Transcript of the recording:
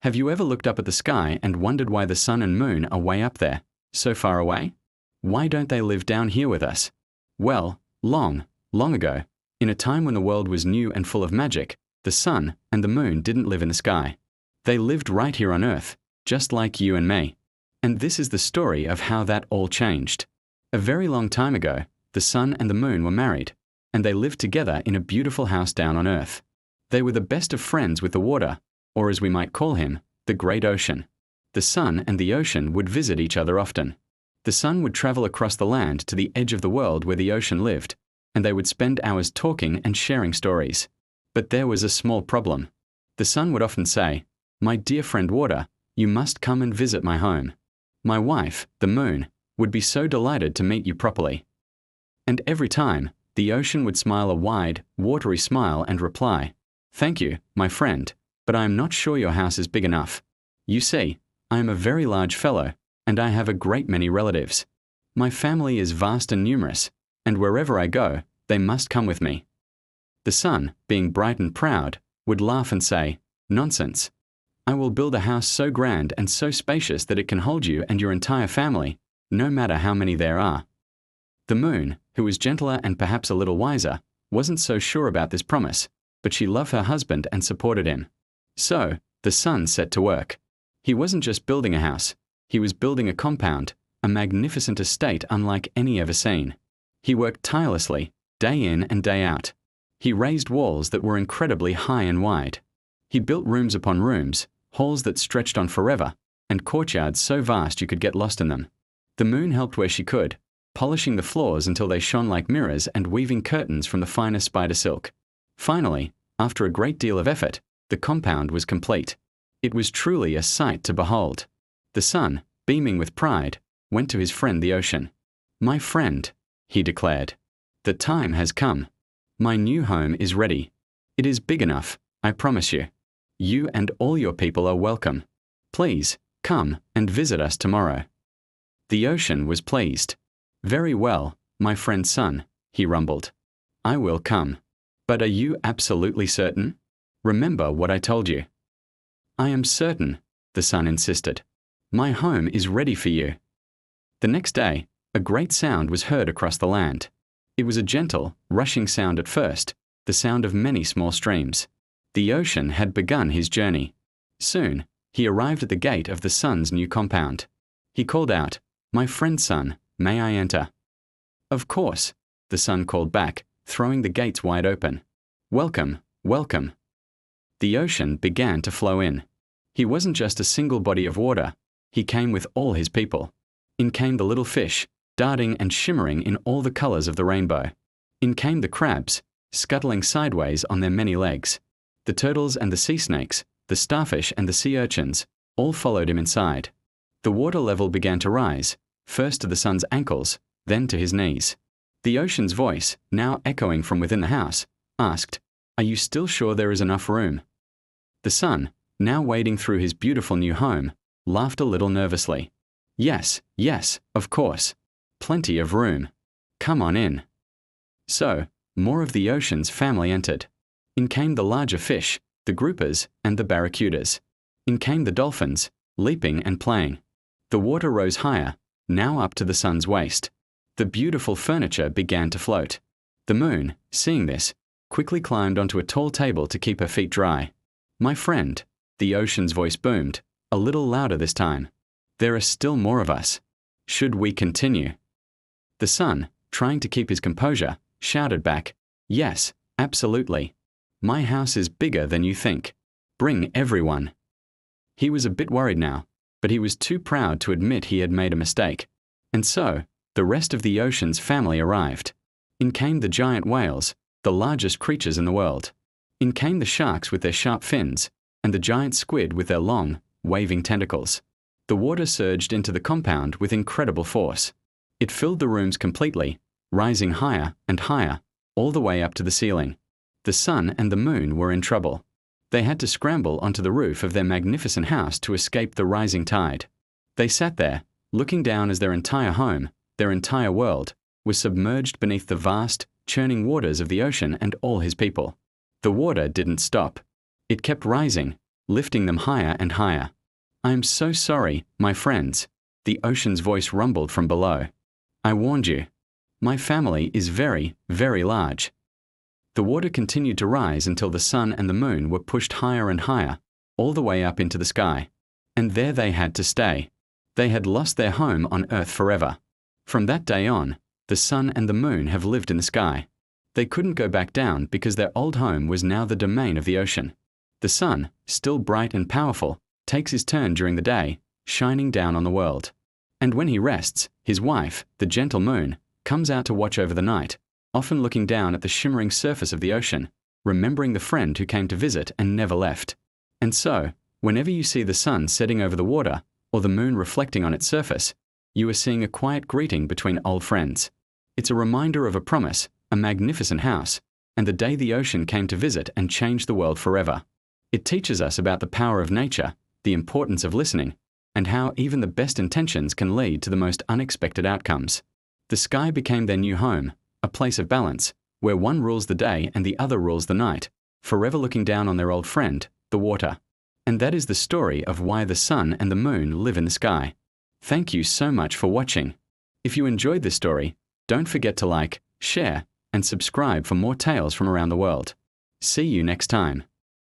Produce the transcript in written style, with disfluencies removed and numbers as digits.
Have you ever looked up at the sky and wondered why the sun and moon are way up there, so far away? Why don't they live down here with us? Well, long, long ago, in a time when the world was new and full of magic, the sun and the moon didn't live in the sky. They lived right here on Earth, just like you and me. And this is the story of how that all changed. A very long time ago, the sun and the moon were married, and they lived together in a beautiful house down on Earth. They were the best of friends with the water, or as we might call him, the great ocean. The sun and the ocean would visit each other often. The sun would travel across the land to the edge of the world where the ocean lived, and they would spend hours talking and sharing stories. But there was a small problem. The sun would often say, "My dear friend water, you must come and visit my home." My wife, the moon, would be so delighted to meet you properly. And every time, the ocean would smile a wide, watery smile and reply, "Thank you, my friend, but I am not sure your house is big enough. You see, I am a very large fellow, and I have a great many relatives. My family is vast and numerous, and wherever I go, they must come with me." The sun, being bright and proud, would laugh and say, "Nonsense. I will build a house so grand and so spacious that it can hold you and your entire family, no matter how many there are." The moon, who was gentler and perhaps a little wiser, wasn't so sure about this promise, but she loved her husband and supported him. So, the sun set to work. He wasn't just building a house, he was building a compound, a magnificent estate unlike any ever seen. He worked tirelessly, day in and day out. He raised walls that were incredibly high and wide. He built rooms upon rooms, halls that stretched on forever, and courtyards so vast you could get lost in them. The moon helped where she could, polishing the floors until they shone like mirrors and weaving curtains from the finest spider silk. Finally, after a great deal of effort, the compound was complete. It was truly a sight to behold. The sun, beaming with pride, went to his friend the ocean. "My friend," he declared, "the time has come. My new home is ready. It is big enough, I promise you. You and all your people are welcome. Please, come and visit us tomorrow." The ocean was pleased. "Very well, my friend sun," he rumbled. "I will come. But are you absolutely certain? Remember what I told you." "I am certain," the sun insisted. "My home is ready for you." The next day, a great sound was heard across the land. It was a gentle, rushing sound at first, the sound of many small streams. The ocean had begun his journey. Soon, he arrived at the gate of the sun's new compound. He called out, "My friend sun, may I enter?" "Of course," the sun called back, throwing the gates wide open. "Welcome, welcome." The ocean began to flow in. He wasn't just a single body of water, he came with all his people. In came the little fish, darting and shimmering in all the colors of the rainbow. In came the crabs, scuttling sideways on their many legs. The turtles and the sea snakes, the starfish and the sea urchins, all followed him inside. The water level began to rise, first to the sun's ankles, then to his knees. The ocean's voice, now echoing from within the house, asked, "Are you still sure there is enough room?" The sun, now wading through his beautiful new home, laughed a little nervously. "Yes, yes, of course. Plenty of room. Come on in." So, more of the ocean's family entered. In came the larger fish, the groupers, and the barracudas. In came the dolphins, leaping and playing. The water rose higher, now up to the sun's waist. The beautiful furniture began to float. The moon, seeing this, quickly climbed onto a tall table to keep her feet dry. "My friend," the ocean's voice boomed, a little louder this time. "There are still more of us. Should we continue?" The sun, trying to keep his composure, shouted back, "Yes, absolutely. My house is bigger than you think. Bring everyone." He was a bit worried now, but he was too proud to admit he had made a mistake. And so, the rest of the ocean's family arrived. In came the giant whales, the largest creatures in the world. In came the sharks with their sharp fins, and the giant squid with their long, waving tentacles. The water surged into the compound with incredible force. It filled the rooms completely, rising higher and higher, all the way up to the ceiling. The sun and the moon were in trouble. They had to scramble onto the roof of their magnificent house to escape the rising tide. They sat there, looking down as their entire home, their entire world, was submerged beneath the vast, churning waters of the ocean and all his people. The water didn't stop. It kept rising, lifting them higher and higher. "I am so sorry, my friends," the ocean's voice rumbled from below. "I warned you. My family is very, very large." The water continued to rise until the sun and the moon were pushed higher and higher, all the way up into the sky. And there they had to stay. They had lost their home on Earth forever. From that day on, the sun and the moon have lived in the sky. They couldn't go back down because their old home was now the domain of the ocean. The sun, still bright and powerful, takes his turn during the day, shining down on the world. And when he rests, his wife, the gentle moon, comes out to watch over the night, often looking down at the shimmering surface of the ocean, remembering the friend who came to visit and never left. And so, whenever you see the sun setting over the water, or the moon reflecting on its surface, you are seeing a quiet greeting between old friends. It's a reminder of a promise, a magnificent house, and the day the ocean came to visit and change the world forever. It teaches us about the power of nature, the importance of listening, and how even the best intentions can lead to the most unexpected outcomes. The sky became their new home, a place of balance, where one rules the day and the other rules the night, forever looking down on their old friend, the water. And that is the story of why the sun and the moon live in the sky. Thank you so much for watching. If you enjoyed this story, don't forget to like, share, and subscribe for more tales from around the world. See you next time.